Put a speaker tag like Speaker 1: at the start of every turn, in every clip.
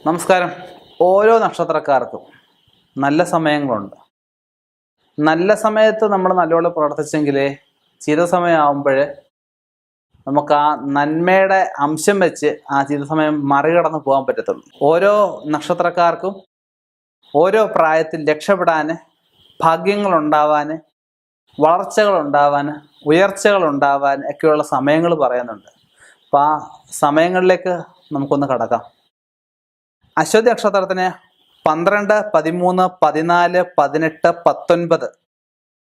Speaker 1: നമസ്കാരം. ഓരോ നക്ഷത്രക്കാർക്കും നല്ല സമയങ്ങളുണ്ട്. നല്ല സമയത്ത് നമ്മൾ നല്ലോണം പ്രവർത്തിച്ചെങ്കിലേ ചീത്ത സമയമാകുമ്പോൾ നമുക്ക് ആ നന്മയുടെ അംശം വെച്ച് ആ ചീത്ത സമയം മറികടന്ന് പോകാൻ പറ്റത്തുള്ളൂ. ഓരോ നക്ഷത്രക്കാർക്കും ഓരോ പ്രായത്തിൽ രക്ഷപ്പെടാൻ, ഭാഗ്യങ്ങളുണ്ടാവാൻ, വളർച്ചകളുണ്ടാവാൻ, ഉയർച്ചകളുണ്ടാവാൻ ഒക്കെയുള്ള സമയങ്ങൾ പറയുന്നുണ്ട്. അപ്പോൾ ആ സമയങ്ങളിലേക്ക് നമുക്കൊന്ന് കടക്കാം. അശ്വതി നക്ഷത്രത്തിന് 12, 13, 14, 18, 19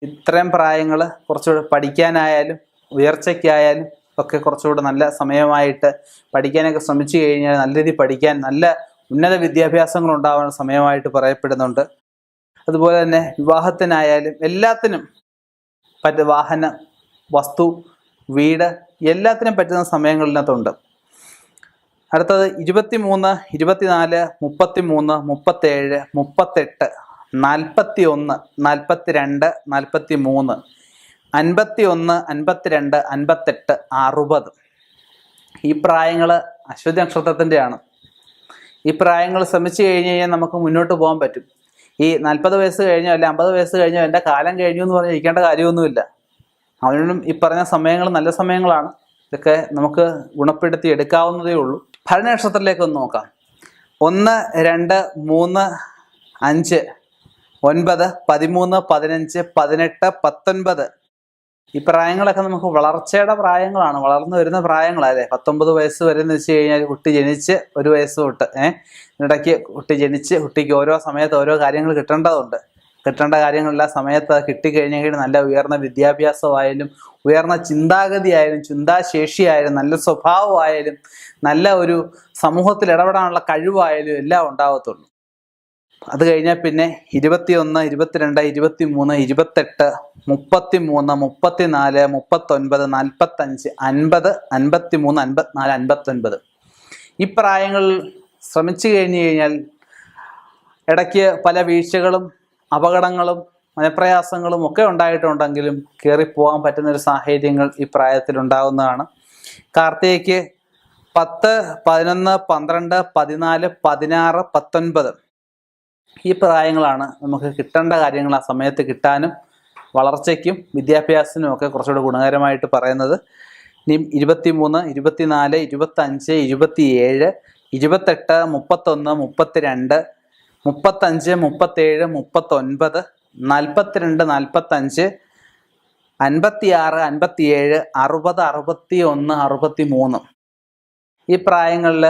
Speaker 1: ഇത്രയും പ്രായങ്ങൾ കുറച്ചുകൂടെ പഠിക്കാനായാലും ഉയർച്ചയ്ക്കായാലും ഒക്കെ കുറച്ചുകൂടെ നല്ല സമയമായിട്ട് പഠിക്കാനൊക്കെ ശ്രമിച്ചു കഴിഞ്ഞാൽ നല്ല രീതിയിൽ പഠിക്കാൻ, നല്ല ഉന്നത വിദ്യാഭ്യാസങ്ങൾ ഉണ്ടാവാൻ സമയമായിട്ട് പറയപ്പെടുന്നുണ്ട്. അതുപോലെ തന്നെ വിവാഹത്തിനായാലും എല്ലാത്തിനും വാഹനം, വസ്തു, വീട് എല്ലാത്തിനും പറ്റുന്ന സമയങ്ങളിനകത്തുണ്ട്. അടുത്തത് 23, 24, 33, 37, 38, 41, 42, 43, 51, 52, 58, 60 ഈ പ്രായങ്ങൾ അശ്വതി നക്ഷത്രത്തിൻ്റെയാണ്. ഈ പ്രായങ്ങൾ ശ്രമിച്ചു കഴിഞ്ഞ് കഴിഞ്ഞാൽ നമുക്ക് മുന്നോട്ട് പോകാൻ പറ്റും. ഈ 40 വയസ്സ് കഴിഞ്ഞോ അല്ലെ 50 വയസ്സ് കഴിഞ്ഞോ എൻ്റെ കാലം കഴിഞ്ഞു എന്ന് പറഞ്ഞ് ഇരിക്കേണ്ട കാര്യമൊന്നുമില്ല. അവനും ഈ പറഞ്ഞ സമയങ്ങൾ നല്ല സമയങ്ങളാണ്. ഇതൊക്കെ നമുക്ക് ഗുണപ്പെടുത്തി എടുക്കാവുന്നതേ ഉള്ളൂ. ഭരണി നക്ഷത്രത്തിലേക്ക് ഒന്ന് നോക്കാം. 1, 2, 3, 5, 9, 13, 15, 18, 19 ഈ പ്രായങ്ങളൊക്കെ നമുക്ക് വളർച്ചയുടെ പ്രായങ്ങളാണ്, വളർന്നു വരുന്ന പ്രായങ്ങളല്ലേ. 19 വയസ്സ് വരെ എന്ന് വെച്ച് കഴിഞ്ഞാൽ കുട്ടി ജനിച്ച് 1 വയസ്സ് തൊട്ട് ഇടയ്ക്ക് കുട്ടി ജനിച്ച് കുട്ടിക്ക് ഓരോ സമയത്ത് ഓരോ കാര്യങ്ങൾ കിട്ടേണ്ടതുണ്ട്. കിട്ടേണ്ട കാര്യങ്ങളെല്ലാം സമയത്ത് കിട്ടിക്കഴിഞ്ഞെങ്കിൽ നല്ല ഉയർന്ന വിദ്യാഭ്യാസമായാലും ഉയർന്ന ചിന്താഗതിയായാലും ചിന്താശേഷിയായാലും നല്ല സ്വഭാവമായാലും നല്ല ഒരു സമൂഹത്തിൽ ഇടപെടാനുള്ള കഴിവായാലും എല്ലാം ഉണ്ടാവത്തുള്ളൂ. അത് കഴിഞ്ഞാൽ പിന്നെ 21, 22, 23, 28, 33, 34, 39, 45, 50, 53, 54, 59 ഈ പ്രായങ്ങളിൽ ശ്രമിച്ചു കഴിഞ്ഞു കഴിഞ്ഞാൽ ഇടയ്ക്ക് പല വീഴ്ചകളും അപകടങ്ങളും മനപ്രയാസങ്ങളും ഒക്കെ ഉണ്ടായിട്ടുണ്ടെങ്കിലും കയറിപ്പോകാൻ പറ്റുന്നൊരു സാഹചര്യങ്ങൾ ഈ പ്രായത്തിൽ ഉണ്ടാകുന്നതാണ്. കാർത്തികയ്ക്ക് 10, 11, 12, 14, 16, 19 ഈ പ്രായങ്ങളാണ് നമുക്ക് കിട്ടേണ്ട കാര്യങ്ങൾ ആ സമയത്ത് കിട്ടാനും വളർച്ചയ്ക്കും വിദ്യാഭ്യാസത്തിനും ഒക്കെ കുറച്ചുകൂടെ ഗുണകരമായിട്ട് പറയുന്നത്. ഇനി 23, 24, 25, 27, 28, 31, 32, 35, 37, 39, 42, 45, 56, 57, 60, 61, 63 ഈ പ്രായങ്ങളിൽ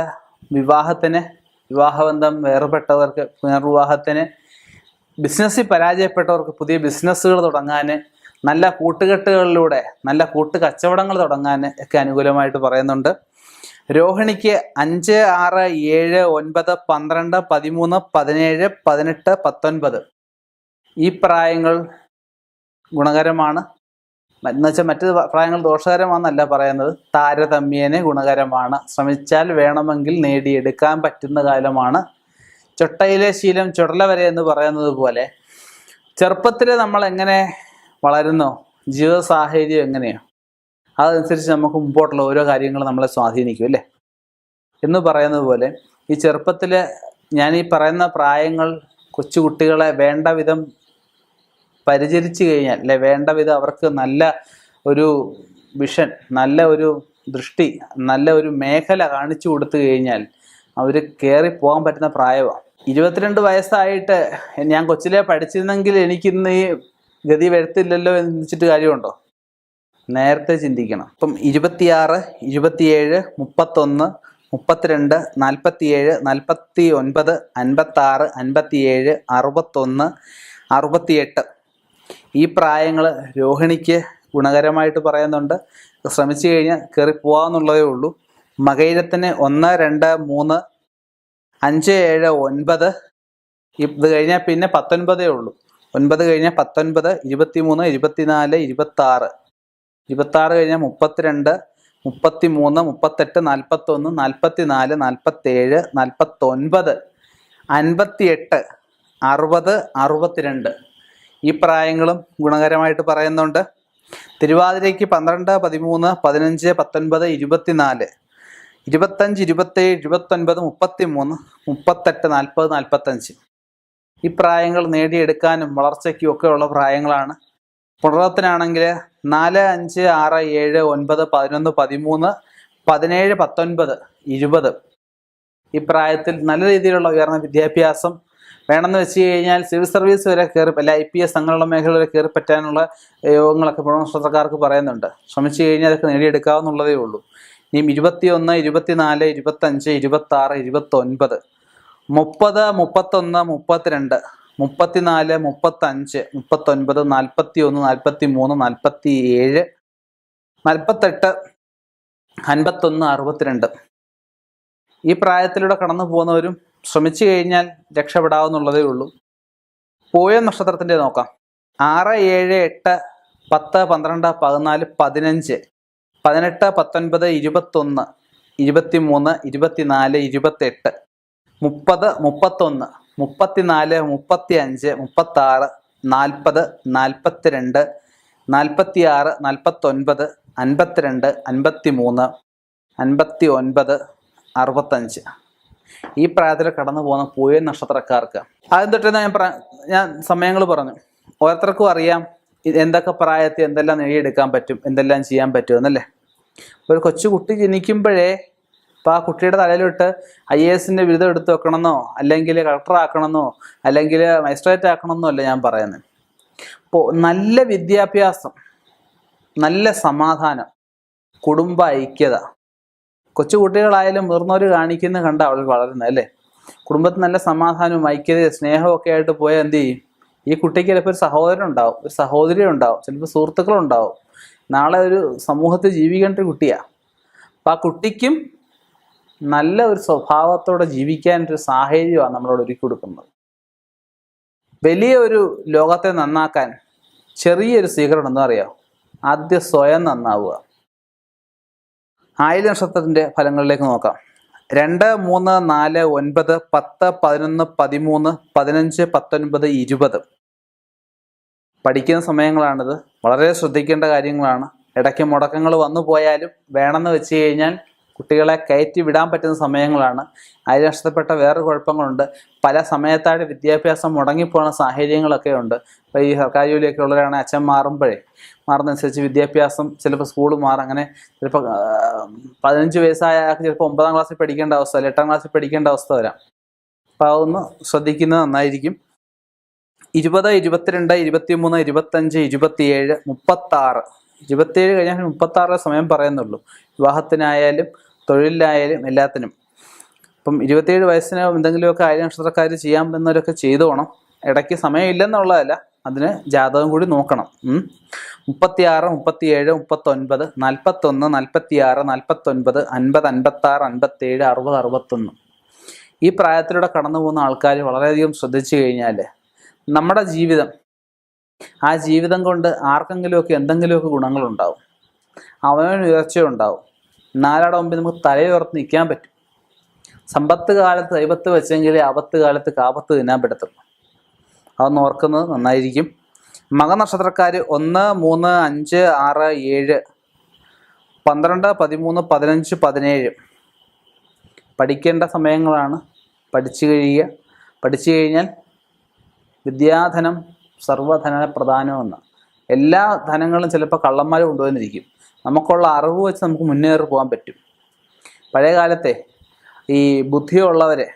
Speaker 1: വിവാഹബന്ധം വേർപെട്ടവർക്ക് പുനർവിവാഹത്തിന്, ബിസിനസ്സിൽ പരാജയപ്പെട്ടവർക്ക് പുതിയ ബിസിനസ്സുകൾ തുടങ്ങാൻ, നല്ല കൂട്ടുകെട്ടുകളിലൂടെ നല്ല കച്ചവടങ്ങൾ തുടങ്ങാൻ ഒക്കെ അനുകൂലമായിട്ട് പറയുന്നുണ്ട്. രോഹിണിക്ക് 5, 6, 7, 9, 12, 13, 17, 18, 19 ഈ പ്രായങ്ങൾ ഗുണകരമാണ്. എന്നുവെച്ചാൽ മറ്റ് പ്രായങ്ങൾ ദോഷകരമാണെന്നല്ല പറയുന്നത്, താരതമ്യേന ഗുണകരമാണ്. ശ്രമിച്ചാൽ വേണമെങ്കിൽ നേടിയെടുക്കാൻ പറ്റുന്ന കാലമാണ്. ചൊട്ടയിലെ ശീലം ചുടല വരെ എന്ന് പറയുന്നത് പോലെ ചെറുപ്പത്തിൽ നമ്മൾ എങ്ങനെ വളരുന്നോ, ജീവിത സാഹചര്യം എങ്ങനെയോ അതനുസരിച്ച് നമുക്ക് മുമ്പോട്ടുള്ള ഓരോ കാര്യങ്ങളും നമ്മളെ സ്വാധീനിക്കും അല്ലേ എന്ന് പറയുന്നത് പോലെ ഈ ചെറുപ്പത്തിൽ ഞാൻ ഈ പറയുന്ന പ്രായങ്ങൾ കൊച്ചുകുട്ടികളെ വേണ്ട വിധം പരിചരിച്ചു കഴിഞ്ഞാൽ, അല്ലെ വേണ്ട വിധം അവർക്ക് നല്ല ഒരു വിഷൻ, നല്ല ഒരു ദൃഷ്ടി, നല്ല ഒരു മേഖല കാണിച്ചു കൊടുത്തു കഴിഞ്ഞാൽ അവർ കയറിപ്പോകാൻ പറ്റുന്ന പ്രായമാണ്. 22 വയസ്സായിട്ട് ഞാൻ കൊച്ചിലെ പഠിച്ചിരുന്നെങ്കിൽ എനിക്കിന്ന് ഈ ഗതി വരുത്തില്ലല്ലോ എന്ന് ചിന്തിച്ചിട്ട് കാര്യമുണ്ടോ? നേരത്തെ ചിന്തിക്കണം. ഇപ്പം 26, 27, 31, 32, 47, 49, 56, 57, 61, 68 ഈ പ്രായങ്ങൾ രോഹിണിക്ക് ഗുണകരമായിട്ട് പറയുന്നുണ്ട്. ശ്രമിച്ചു കഴിഞ്ഞാൽ കയറി പോകാമെന്നുള്ളതേ ഉള്ളൂ. മകയിരത്തിന് 1, 2, 3, 5, 7, 9 ഇത് കഴിഞ്ഞാൽ പിന്നെ 19 ഉള്ളൂ. 9 കഴിഞ്ഞാൽ 19, 23, 24, 26, 26 കഴിഞ്ഞാൽ 32, 33, 38, 41, 44, 47, 49, 58, 60, 62 ഈ പ്രായങ്ങളും ഗുണകരമായിട്ട് പറയുന്നുണ്ട്. തിരുവാതിരയ്ക്ക് 12, 13, 15, 19, 24 25, 27, 29, 33, 38, 40, 45. ഈ പ്രായങ്ങൾ നേടിയെടുക്കാനും വളർച്ചയ്ക്കും ഒക്കെ ഉള്ള പ്രായങ്ങളാണ്. പുണർത്തത്തിനാണെങ്കിൽ 4, 5, 6, 7, 9, 11, 13, 17, 19, 20. ഈ പ്രായത്തിൽ നല്ല രീതിയിലുള്ള ഉയർന്ന വിദ്യാഭ്യാസം വേണമെന്ന് വെച്ച് കഴിഞ്ഞാൽ സിവിൽ സർവീസ് വരെ കയറി, അല്ല IPS അങ്ങനെയുള്ള മേഖല വരെ കയറി പറ്റാനുള്ള യോഗങ്ങളൊക്കെ പുണർനക്ഷത്രക്കാർക്ക് പറയുന്നുണ്ട്. ശ്രമിച്ചു കഴിഞ്ഞാൽ അതൊക്കെ നേടിയെടുക്കാവുന്നുള്ളതേ ഉള്ളൂ. ഇനിയും 21, 24, 25, 26, 29, 30, 31, 32, 34, 35, 39, 41, 43, 47, 48, 51, 62. ഈ പ്രായത്തിലൂടെ കടന്നു പോകുന്നവരും ശ്രമിച്ചു കഴിഞ്ഞാൽ രക്ഷപ്പെടാവുന്നുള്ളതേ ഉള്ളൂ. പൂയം നക്ഷത്രത്തിൻ്റെ നോക്കാം. 6, 7, 8, 10, 12, 14, 15, 18, 19, 21, 23, 24, 28, 30, 31, 34, 35, 36, 40, 42, 46, 49, 52, 53, 59, 65. ഈ പ്രായത്തിൽ കടന്നു പോകുന്ന പൂയം നക്ഷത്രക്കാർക്ക് ആദ്യം തൊട്ട് ഞാൻ സമയങ്ങൾ പറഞ്ഞു. ഓരോരുത്തർക്കും അറിയാം എന്തൊക്കെ പ്രായത്തിൽ എന്തെല്ലാം നേടിയെടുക്കാൻ പറ്റും, എന്തെല്ലാം ചെയ്യാൻ പറ്റുമെന്നല്ലേ. ഒരു കൊച്ചുകുട്ടി ജനിക്കുമ്പോഴേ അപ്പോൾ ആ കുട്ടിയുടെ തലയിലോട്ട് IAS ബിരുദം എടുത്ത് വെക്കണമെന്നോ അല്ലെങ്കിൽ കളക്ടർ ആക്കണമെന്നോ അല്ലെങ്കിൽ മജിസ്ട്രേറ്റ് ആക്കണമെന്നോ അല്ല ഞാൻ പറയുന്നത്. അപ്പോൾ നല്ല വിദ്യാഭ്യാസം, നല്ല സമാധാനം, കുടുംബ ഐക്യത, കൊച്ചുകുട്ടികളായാലും മുതിർന്നവർ കാണിക്കുന്നത് കണ്ട അവൾ വളരുന്നത് അല്ലേ. കുടുംബത്തിൽ നല്ല സമാധാനവും ഐക്യതയും സ്നേഹവും ഒക്കെ ആയിട്ട് പോയാൽ എന്ത് ചെയ്യും? ഈ കുട്ടിക്ക് ചിലപ്പോൾ ഒരു സഹോദരൻ ഉണ്ടാവും, ഒരു സഹോദരി ഉണ്ടാവും, ചിലപ്പോൾ സുഹൃത്തുക്കളുണ്ടാവും. നാളെ ഒരു സമൂഹത്തിൽ ജീവിക്കേണ്ട ഒരു കുട്ടിയാണ്. അപ്പം ആ കുട്ടിക്കും നല്ല ഒരു സ്വഭാവത്തോടെ ജീവിക്കാനൊരു സാഹചര്യമാണ് നമ്മളോട് ഒരുക്കി കൊടുക്കുന്നത്. വലിയ ഒരു ലോകത്തെ നന്നാക്കാൻ ചെറിയൊരു സ്വീകരണം എന്താ അറിയാം? ആദ്യം സ്വയം നന്നാവുക. ആയില്യം നക്ഷത്രത്തിൻ്റെ ഫലങ്ങളിലേക്ക് നോക്കാം. 2, 3, 4, 9, 10, 11, 13, 15, 19, 20. പഠിക്കുന്ന സമയങ്ങളാണിത്. വളരെ ശ്രദ്ധിക്കേണ്ട കാര്യങ്ങളാണ്. ഇടയ്ക്ക് മുടക്കങ്ങൾ വന്നു പോയാലും വേണമെന്ന് വെച്ച് കഴിഞ്ഞാൽ കുട്ടികളെ കയറ്റി വിടാൻ പറ്റുന്ന സമയങ്ങളാണ്. അതിൽ നഷ്ടപ്പെട്ട വേറെ കുഴപ്പങ്ങളുണ്ട്. പല സമയത്തായിട്ട് വിദ്യാഭ്യാസം മുടങ്ങിപ്പോകുന്ന സാഹചര്യങ്ങളൊക്കെ ഉണ്ട്. ഇപ്പോൾ ഈ സർക്കാർ ജോലിയൊക്കെ ഉള്ളവരാണെങ്കിൽ അച്ഛൻ മാറുന്നതനുസരിച്ച് വിദ്യാഭ്യാസം ചിലപ്പോൾ സ്കൂൾ മാറും. അങ്ങനെ ചിലപ്പോൾ 15 വയസ്സായ ചിലപ്പോൾ 9ാം ക്ലാസ്സിൽ പഠിക്കേണ്ട അവസ്ഥ, 8ാം ക്ലാസ്സിൽ പഠിക്കേണ്ട അവസ്ഥ വരാം. അപ്പോൾ അതൊന്ന് ശ്രദ്ധിക്കുന്നത് നന്നായിരിക്കും. 20, 22, 23, 25, 27, 36. 27 കഴിഞ്ഞാൽ 36 സമയം പറയുന്നുള്ളൂ. വിവാഹത്തിനായാലും തൊഴിലിലായാലും എല്ലാത്തിനും. അപ്പം 27 വയസ്സിന് എന്തെങ്കിലുമൊക്കെ ആയില്യം നക്ഷത്രക്കാർ ചെയ്യാൻ പറ്റുന്നവരൊക്കെ ചെയ്തോണം. ഇടയ്ക്ക് സമയമില്ലെന്നുള്ളതല്ല, അതിന് ജാതകം കൂടി നോക്കണം. 36, 37, 39, 41, 46, 49, 50, 56, 57, 60, 61. ഈ പ്രായത്തിലൂടെ കടന്നു പോകുന്ന ആൾക്കാർ വളരെയധികം ശ്രദ്ധിച്ചു കഴിഞ്ഞാൽ നമ്മുടെ ജീവിതം, ആ ജീവിതം കൊണ്ട് ആർക്കെങ്കിലുമൊക്കെ എന്തെങ്കിലുമൊക്കെ ഗുണങ്ങളുണ്ടാവും. അവനവന് ഉയർച്ചയുണ്ടാവും. നാലാടെ മുമ്പിൽ നമുക്ക് തലയുയർത്ത് നിൽക്കാൻ പറ്റും. സമ്പത്ത് കാലത്ത് ദൈവത്ത് വെച്ചെങ്കിലേ ആപത്ത് കാലത്ത് കാപത്ത് തിന്നാൻ പറ്റത്തുള്ളൂ. അതൊന്ന് ഓർക്കുന്നത് നന്നായിരിക്കും. മകനക്ഷത്രക്കാർ 1, 3, 5, 6, 7, 12, 13, 15, 17. പഠിക്കേണ്ട സമയങ്ങളാണ്. പഠിച്ചു കഴിഞ്ഞാൽ വിദ്യാധനം സർവ്വധന പ്രധാനമെന്ന്. എല്ലാ ധനങ്ങളും ചിലപ്പോൾ കള്ളന്മാർ കൊണ്ടുവന്നിരിക്കും. നമുക്കുള്ള അറിവ് വെച്ച് നമുക്ക് മുന്നേറി പോകാൻ പറ്റും. പഴയ കാലത്തെ ഈ ബുദ്ധിയുള്ളവരെ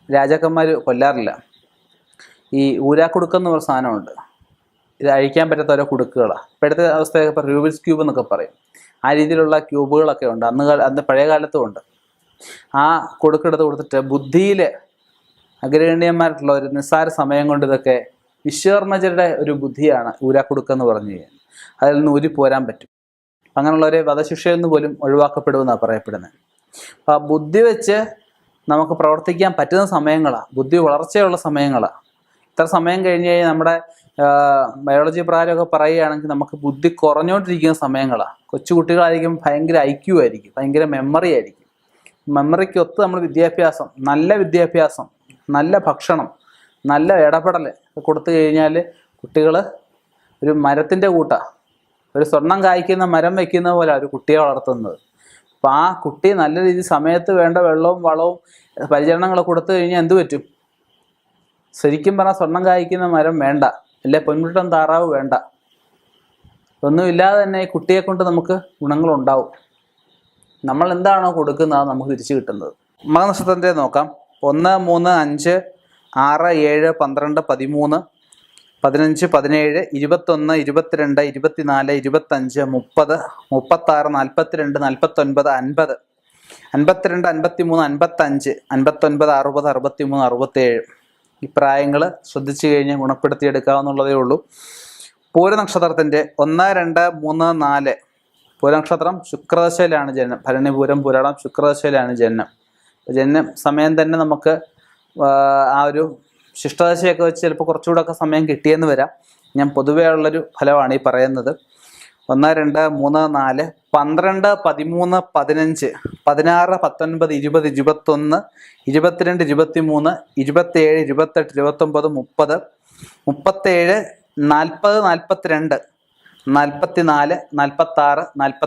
Speaker 1: രാജാക്കന്മാർ കൊല്ലാറില്ല. ഈ ഊരാക്കുടുക്കെന്ന് പറഞ്ഞ സാധനമുണ്ട്. ഇത് അഴിക്കാൻ പറ്റാത്ത ഓരോ കുടുക്കുകളാണ്. ഇപ്പോഴത്തെ അവസ്ഥയൊക്കെ ഇപ്പോൾ റൂബിക്സ് ക്യൂബ് എന്നൊക്കെ പറയും. ആ രീതിയിലുള്ള ക്യൂബുകളൊക്കെ ഉണ്ട്. അന്ന് പഴയ കാലത്തും ഉണ്ട്. ആ കൊടുക്കെടുത്ത് കൊടുത്തിട്ട് ബുദ്ധിയിൽ അഗ്രഗണ്യന്മാരായിട്ടുള്ള ഒരു നിസ്സാര സമയം കൊണ്ട് ഇതൊക്കെ വിശ്വകർമ്മജരുടെ ഒരു ബുദ്ധിയാണ് ഊരാക്കുടുക്കെന്ന് പറഞ്ഞു കഴിഞ്ഞാൽ. അതിൽ നിന്ന് ഊരിപ്പോരാൻ പറ്റും. അങ്ങനെയുള്ളവരെ വധശിക്ഷയിൽ നിന്ന് പോലും ഒഴിവാക്കപ്പെടുമെന്നാണ് പറയപ്പെടുന്നത്. അപ്പം ആ ബുദ്ധി വെച്ച് നമുക്ക് പ്രവർത്തിക്കാൻ പറ്റുന്ന സമയങ്ങളാണ്, ബുദ്ധി വളർച്ചയുള്ള സമയങ്ങളാണ്. ഇത്ര സമയം കഴിഞ്ഞ് കഴിഞ്ഞാൽ നമ്മുടെ ബയോളജി പ്രകാരമൊക്കെ പറയുകയാണെങ്കിൽ നമുക്ക് ബുദ്ധി കുറഞ്ഞുകൊണ്ടിരിക്കുന്ന സമയങ്ങളാണ്. കൊച്ചുകുട്ടികളായിരിക്കും ഭയങ്കര IQ ആയിരിക്കും, ഭയങ്കര മെമ്മറി ആയിരിക്കും. മെമ്മറിക്കൊത്ത് നമ്മൾ വിദ്യാഭ്യാസം, നല്ല ഭക്ഷണം, നല്ല ഇടപെടൽ കൊടുത്തു കഴിഞ്ഞാൽ കുട്ടികൾ ഒരു മരത്തിൻ്റെ കൂട്ടാണ്. ഒരു സ്വർണം കായ്ക്കുന്ന മരം വയ്ക്കുന്ന പോലെ ഒരു കുട്ടിയെ വളർത്തുന്നത്. അപ്പം ആ കുട്ടി നല്ല രീതിയിൽ സമയത്ത് വേണ്ട വെള്ളവും വളവും പരിചരണങ്ങളൊക്കെ കൊടുത്തു കഴിഞ്ഞാൽ എന്ത് പറ്റും? ശരിക്കും പറഞ്ഞാൽ സ്വർണം കായ്ക്കുന്ന മരം വേണ്ട, അല്ലെ പൊൻകുട്ടൻ താറാവ് വേണ്ട. ഒന്നുമില്ലാതെ തന്നെ ഈ കുട്ടിയെ കൊണ്ട് നമുക്ക് ഗുണങ്ങളുണ്ടാവും. നമ്മൾ എന്താണോ കൊടുക്കുന്നത് അത് നമുക്ക് തിരിച്ചു കിട്ടുന്നത്. മകനക്ഷത്രത്തെ നോക്കാം. 1, 3, 5, 6, 7, 12, 13, 15, 17, 21, 22, 24, 25, 30, 36, 42, 49, 50, 52, 53, 55, 59, 60, 63, 67. ഈ പ്രായങ്ങൾ ശ്രദ്ധിച്ചു കഴിഞ്ഞാൽ ഗുണപ്പെടുത്തിയെടുക്കാവുന്നതേ ഉള്ളൂ. പൂരനക്ഷത്രത്തിൻ്റെ 1, 2, 3, 4. പൂരനക്ഷത്രം ശുക്രദശയിലാണ് ജനനം. ഭരണി, പൂരം, പുരാടം ശുക്രദശയിലാണ് ജനനം. ജനന സമയം തന്നെ നമുക്ക് ആ ഒരു ശിഷ്ടദശയൊക്കെ വെച്ച് ചിലപ്പോൾ കുറച്ചുകൂടെ ഒക്കെ സമയം കിട്ടിയെന്ന് വരാം. ഞാൻ പൊതുവേ ഉള്ളൊരു ഫലമാണ് ഈ പറയുന്നത്. 1, 2, 3, 4, 12, 13, 15, 16, 19, 20, 21, 22, 23, 27, 28, 29, 30, 37, 40, 42, 44, 46, 49, 53,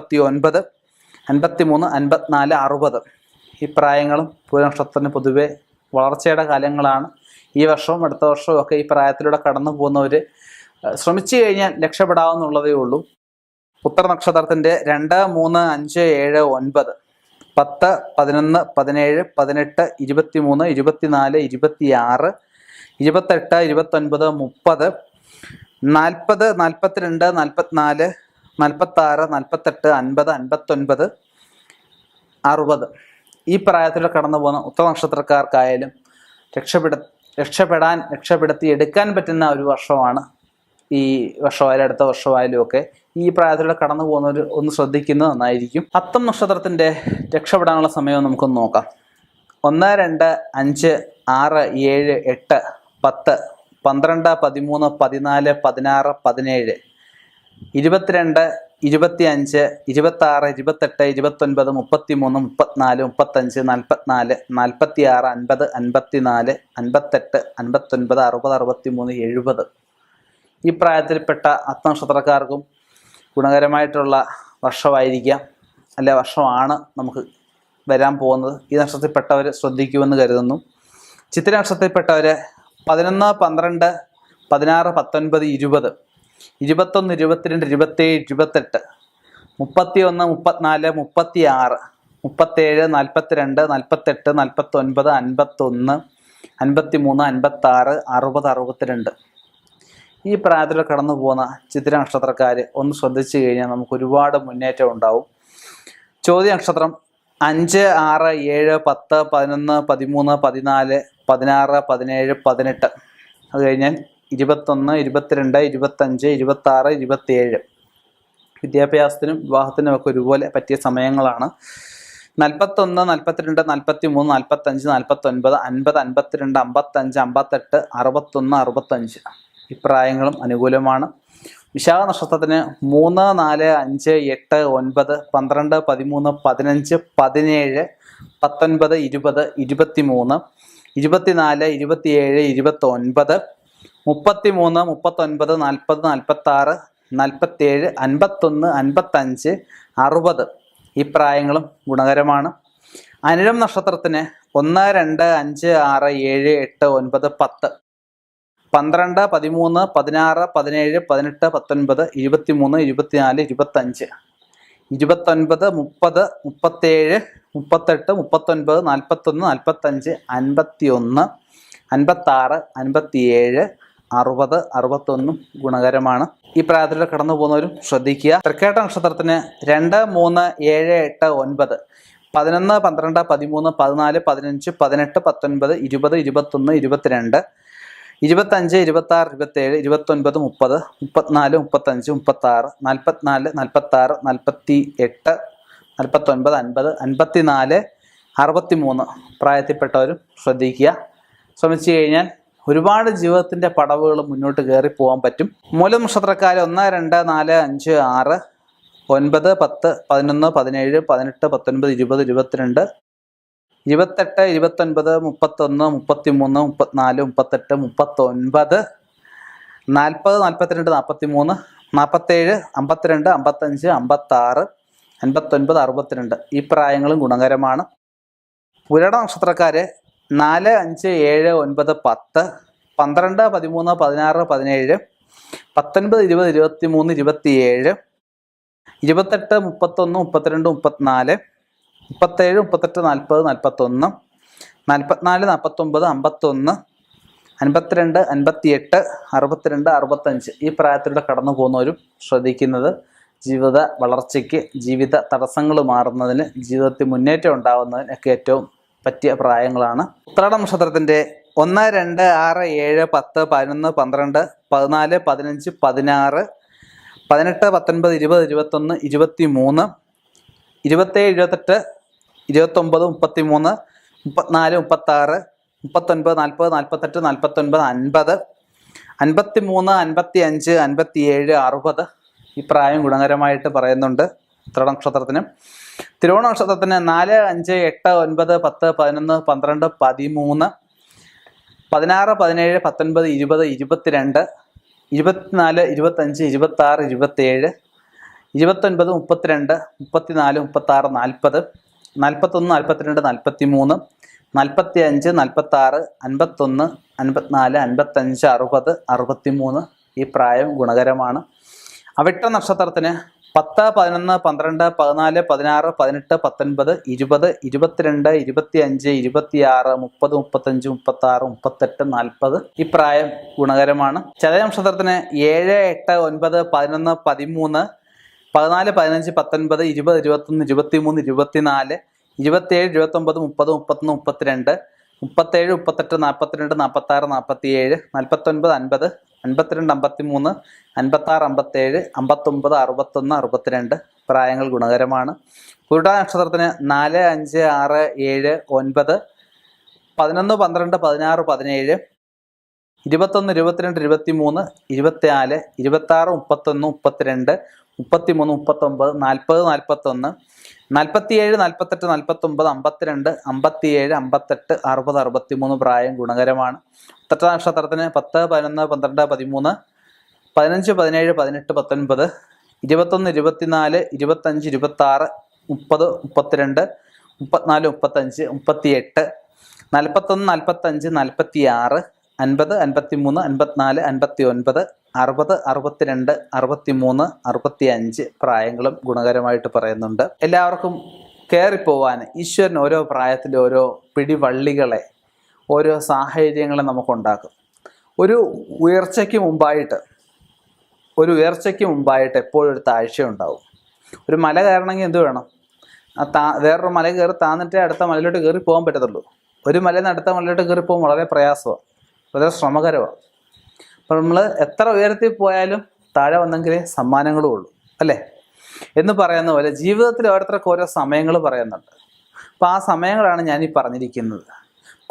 Speaker 1: 54, 60. ഈ പ്രായങ്ങളും പൂരനക്ഷത്രത്തിന് പൊതുവെ വളർച്ചയുടെ കാലങ്ങളാണ്. ഈ വർഷവും അടുത്ത വർഷവും ഒക്കെ ഈ പ്രായത്തിലൂടെ കടന്നു പോകുന്നവർ ശ്രമിച്ചു കഴിഞ്ഞാൽ രക്ഷപ്പെടാവുന്നുള്ളതേ ഉള്ളൂ. ഉത്തരനക്ഷത്രത്തിൻ്റെ 2, 3, 5, 7, 9, 10, 11, 17, 18, 23, 24, 26, 28, 29, 30, 40, 42, 44, 46, 48, 50, 59, 60. ഈ പ്രായത്തിൽ കടന്നു പോകുന്ന ഉത്തരനക്ഷത്രക്കാർക്കായാലും രക്ഷപ്പെടുത്തി എടുക്കാൻ പറ്റുന്ന ഒരു വർഷമാണ് ഈ വർഷമായാലും അടുത്ത വർഷമായാലും ഒക്കെ. ഈ പ്രായത്തിലൂടെ കടന്നു പോകുന്നവർ ഒന്ന് ശ്രദ്ധിക്കുന്നത് നന്നായിരിക്കും. അത്തം നക്ഷത്രത്തിൻ്റെ രക്ഷപ്പെടാനുള്ള സമയം നമുക്കൊന്ന് നോക്കാം. 1, 2, 5, 6, 7, 8, 10, 12, 13, 14, 16, 17, 22, 25, 26, 28, 29, 33, 34, 35, 44, 46, 50, 54, 58, 59, 60, 63, 70. ഈ പ്രായത്തിൽപ്പെട്ട അത്തനക്ഷത്രക്കാർക്കും ഗുണകരമായിട്ടുള്ള വർഷമായിരിക്കാം, അല്ലെ വർഷമാണ് നമുക്ക് വരാൻ പോകുന്നത്. ഈ നക്ഷത്രത്തിൽപ്പെട്ടവർ ശ്രദ്ധിക്കുമെന്ന് കരുതുന്നു. ചിത്തിര നക്ഷത്രത്തിൽപ്പെട്ടവർ 11, 12, 16, 19, 20, 21, 22, 27, 28, 31, 34, 36, 37, 42, 48, 49, 51, 53, 56, 60, 62. ഈ പ്രായത്തിൽ കടന്നു പോകുന്ന ചിത്തിര നക്ഷത്രക്കാർ ഒന്ന് ശ്രദ്ധിച്ചു കഴിഞ്ഞാൽ നമുക്ക് ഒരുപാട് മുന്നേറ്റം ഉണ്ടാവും. ചോദ്യ നക്ഷത്രം 5, 6, 7, 10, 11, 13, 14, 16, 17, 18. അത് കഴിഞ്ഞാൽ 21, 22, 25, 26, 27. വിദ്യാഭ്യാസത്തിനും വിവാഹത്തിനും ഒക്കെ ഒരുപോലെ പറ്റിയ സമയങ്ങളാണ്. 41, 42, 43, 45, 49, 50, 52, 55, 58, 61, 65. ഇപ്രായങ്ങളും അനുകൂലമാണ്. വിശാഖ നക്ഷത്രത്തിന് 3, 4, 5, 8, 9, 12, 13, 15, 17, 19, 20, 23, 24, 27, 29, 33, 39, 40, 46, 47, 51, 55, 60. ഈ പ്രായങ്ങളും ഗുണകരമാണ്. അനിഴം നക്ഷത്രത്തിന് 1, 2, 5, 6, 7, 8, 9, 10, 12, 13, 16, 17, 18, 19, 23, 24, 25, 29, 30, 37, 38, 39, 41, 45, 51, 56, 57, 60, 61 ഗുണകരമാണ്. ഈ പ്രായത്തിൽ കടന്നു പോകുന്നവരും ശ്രദ്ധിക്കുക. തൃക്കേട്ട നക്ഷത്രത്തിന് 2, 3, 7, 8, 9, 11, 12, 13, 14, 15, 18, 19, 20, 21, 22, 25, 26, 27, 29, 30, 34, 35, 36, 44, 46, 48, 49, 50, 54, 63 പ്രായത്തിൽപ്പെട്ടവരും ശ്രദ്ധിക്കുക. ശ്രമിച്ചു കഴിഞ്ഞാൽ ഒരുപാട് ജീവിതത്തിൻ്റെ പടവുകൾ മുന്നോട്ട് കയറി പോകാൻ പറ്റും. മൂലം നക്ഷത്രക്കാർ 1, 2, 4, 5, 6, 9, 10, 11, 17, 18, 19, 20, 22, 28, 29, 31, 33, 34, 38, 39, 40, 42, 43, 47, 52, 55, 56, 59, 62 ഈ പ്രായങ്ങളും ഗുണകരമാണ്. പുരട നക്ഷത്രക്കാര് 4, 5, 7, 9, 10, 12, 13, 16, 17, 19, 20, 23, 27, 28, 31, 32, 34, 37, 38, 40, 41, 44, 49, 51, 52, 58, 65 ഈ പ്രായത്തിലൂടെ കടന്നു പോകുന്നവരും ശ്രദ്ധിക്കുന്നത് ജീവിത വളർച്ചയ്ക്ക്, ജീവിത തടസ്സങ്ങൾ മാറുന്നതിന്, ജീവിതത്തിൽ മുന്നേറ്റം ഉണ്ടാകുന്നതിന് ഒക്കെ ഏറ്റവും പറ്റിയ പ്രായങ്ങളാണ്. ഉത്രാട നക്ഷത്രത്തിൻ്റെ 1, 2, 6, 7, 10, 11, 12, 14, 15, 16, 18, 19, 20, 21, 23, 27, 28, 29, 33, 34, 36, 39, 40, 48, 49, 50, 53, 55, 57, 60 ഈ പ്രായം ഗുണകരമായിട്ട് പറയുന്നുണ്ട് ഉത്രാട നക്ഷത്രത്തിന്. തിരുവോണ നക്ഷത്രത്തിന് 4, 5, 8, 9, 10, 11, 12, 13, 16, 17, 19, 20, 22, 24, 25, 26, 27, 29, 32, 34, 36, 40, 41, 42, 43, 45, 46, 51, 54, 55, 60, 63 ഈ പ്രായം ഗുണകരമാണ്. അവിട്ട നക്ഷത്രത്തിന് 10, 11, 12, 14, 16, 18, 19, 20, 22, 25, 26, 30, 35, 36, 38, 40 ഈ പ്രായം ഗുണകരമാണ്. ചതയ നക്ഷത്രത്തിന് 7, 8, 9, 11, 13, 14, 15, 19, 20, 21, 23, 24, 27, 29, 30, 31, 32, 37, 38, 42, 46, 47, 49, 50, 52, 53, 56, 57, 59, 61, 62 പ്രായങ്ങൾ ഗുണകരമാണ്. പുരുട നക്ഷത്രത്തിന് 4, 5, 6, 7, 9, 11, 12, 16, 17, 21, 22, 23, 24, 26, 31, 32, 33, 39, 40, 41, 47, 48, 49, 52, 57, 58, 60, 63 പ്രായം ഗുണകരമാണ്. ഉത്രട്ട നക്ഷത്രത്തിന് 10, 11, 12, 13, 15, 17, 18, 19, 21, 24, 25, 26, 30, 32, 34, 35, 38, 41, 45, 46, 50, 53, 54, 59, 60, 62, 63, 65 പ്രായങ്ങളും ഗുണകരമായിട്ട് പറയുന്നുണ്ട്. എല്ലാവർക്കും കയറിപ്പോവാൻ ഈശ്വരൻ ഓരോ പ്രായത്തിൽ ഓരോ പിടിവള്ളികളെ, ഓരോ സാഹചര്യങ്ങളെ നമുക്കുണ്ടാക്കും. ഒരു ഉയർച്ചയ്ക്ക് മുമ്പായിട്ട് എപ്പോഴും ഒരു താഴ്ച ഉണ്ടാവും. ഒരു മല കയറണമെങ്കിൽ എന്ത് വേണം? വേറൊരു മല കയറി താന്നിട്ടേ അടുത്ത മലയിലോട്ട് കയറി പോകാൻ പറ്റത്തുള്ളൂ. ഒരു മലയിൽ നിന്ന് അടുത്ത മലയിലോട്ട് കയറി പോകാൻ വളരെ പ്രയാസമാണ്, വളരെ ശ്രമകരമാണ്. അപ്പോൾ നമ്മൾ എത്ര ഉയരത്തിൽ പോയാലും താഴെ വന്നെങ്കിലേ സമ്മാനങ്ങളും ഉള്ളൂ, അല്ലേ എന്ന് പറയുന്ന പോലെ ജീവിതത്തിൽ ഓരോരുത്തർക്ക് ഓരോ സമയങ്ങൾ പറയുന്നുണ്ട്. അപ്പോൾ ആ സമയങ്ങളാണ് ഞാനീ പറഞ്ഞിരിക്കുന്നത്.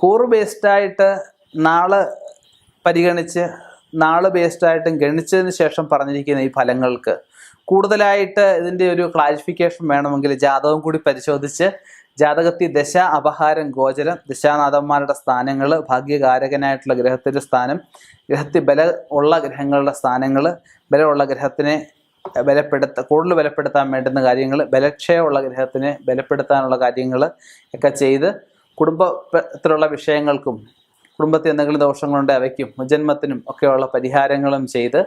Speaker 1: കൂറ് ബേസ്ഡായിട്ട് നാള് പരിഗണിച്ച്, നാള് ബേസ്ഡായിട്ടും ഗണിച്ചതിന് ശേഷം പറഞ്ഞിരിക്കുന്ന ഈ ഫലങ്ങൾക്ക് കൂടുതലായിട്ട് ഇതിൻ്റെ ഒരു ക്ലാരിഫിക്കേഷൻ വേണമെങ്കിൽ ജാതകം കൂടി പരിശോധിച്ച് ജാതകത്തിൽ ദശ, അപഹാരം, ഗോചരം, ദശാനാഥന്മാരുടെ സ്ഥാനങ്ങൾ, ഭാഗ്യകാരകനായിട്ടുള്ള ഗ്രഹത്തിൻ്റെ സ്ഥാനം, ഗ്രഹത്തിൽ ഉള്ള ഗ്രഹങ്ങളുടെ സ്ഥാനങ്ങൾ, ബലമുള്ള ഗ്രഹത്തിനെ കൂടുതൽ ബലപ്പെടുത്താൻ വേണ്ടുന്ന കാര്യങ്ങൾ, ബലക്ഷയമുള്ള ഗ്രഹത്തിനെ ബലപ്പെടുത്താനുള്ള കാര്യങ്ങൾ ഒക്കെ ചെയ്ത് കുടുംബത്തിലുള്ള വിഷയങ്ങൾക്കും കുടുംബത്തിൽ എന്തെങ്കിലും ദോഷങ്ങളുണ്ട് അവയ്ക്കും മുജന്മത്തിനും ഒക്കെയുള്ള പരിഹാരങ്ങളും ചെയ്ത്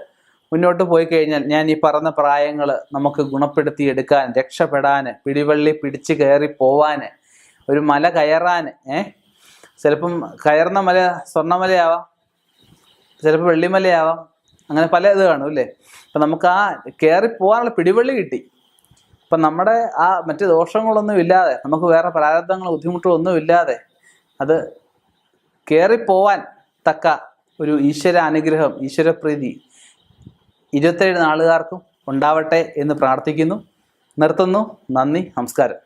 Speaker 1: മുന്നോട്ട് പോയി കഴിഞ്ഞാൽ ഞാൻ ഈ പറഞ്ഞ പ്രായങ്ങൾ നമുക്ക് ഗുണപ്പെടുത്തിയെടുക്കാൻ, രക്ഷപ്പെടാൻ, പിടിവള്ളി പിടിച്ച് കയറി പോവാൻ, ഒരു മല കയറാൻ, ചിലപ്പം കയറുന്ന മല സ്വർണ്ണമലയാവാം, ചിലപ്പോൾ വെള്ളിമലയാവാം, അങ്ങനെ പല ഇത് കാണും അല്ലേ. അപ്പം നമുക്ക് ആ കയറി പോകാനുള്ള പിടിവള്ളി കിട്ടി. അപ്പം നമ്മുടെ ആ മറ്റ് ദോഷങ്ങളൊന്നും ഇല്ലാതെ, നമുക്ക് വേറെ പ്രാരബ്ധങ്ങളോ ബുദ്ധിമുട്ടുകളൊന്നും ഇല്ലാതെ അത് കയറിപ്പോവാൻ തക്ക ഒരു ഈശ്വര അനുഗ്രഹം, ഈശ്വരപ്രീതി 27 നാളുകാർക്കും ഉണ്ടാവട്ടെ എന്ന് പ്രാർത്ഥിക്കുന്നു. നിർത്തുന്നു. നന്ദി, നമസ്കാരം.